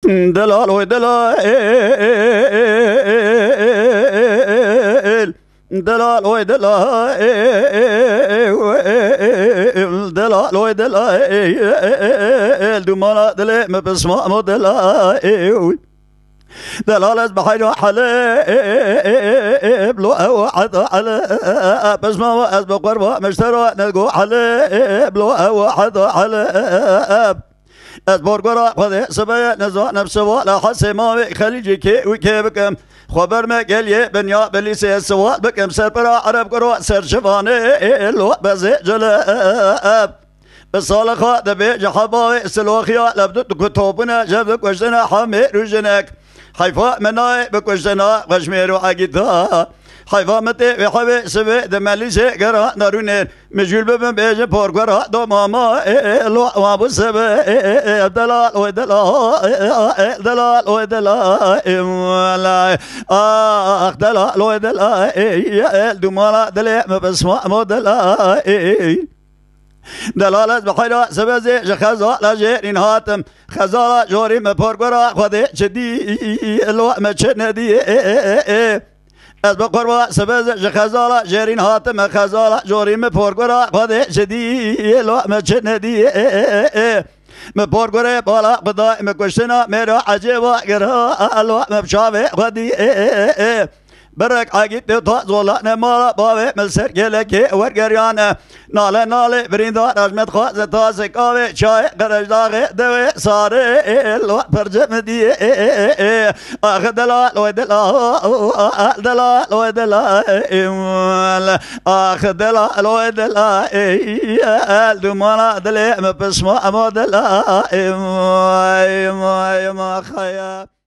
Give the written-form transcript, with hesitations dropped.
دلال ودلال دلال ودلال دلال ودلال دمالا دلي ما بسمع مدلال دلال از بحير حليب لو واحد حليب بسمع از بقربة مشترى نلقو حليب لو واحد حليب از برگرا خود سبای نزا نفسوا لحسه ما خلیجی که وکی بکم خبر ما گلیه بنیا بلیسه سوال بکم سرپرا عرب گرا سرشوانه لو بزی جلب بسال خواهد بی جحبای سلوخیا لبدو کتابنا جبد کشتنا حمی روشنک حیفا منای بکشتنا خشمیر و عگیتا حیفا متی و حبی سبی دمالیسه گرا نارونیر مجول ببن بیجه پرگرا دو ماما لو وابو سبی دلال و دلال دلال و دلال آخ دلال و دلال دومالا دلی مبسما مدلال دلالت بخيرا سبزي جخزا جيرين هاتم خزا جوري مبرغرا خدي جدي لو ما چندي از بقربا سبز جخزا جيرين هاتم خزا جوري مبرغرا خدي جدي لو ما چندي مبرغره بالا بدا مكشنا ميرا عجيبا غرا لو مبشاوي خدي برك عقيد تازولا نمارا باوي ملسر گلكي ورگريان ناله ناله بريندا رجمت خواز تازه كاوي چاي قرجداغي دوي ساري لو پرجم دي آخ دلال و دلال دلال و دلال آخ دلال و دلال دمانا دلي مبسما مدلال ما خيا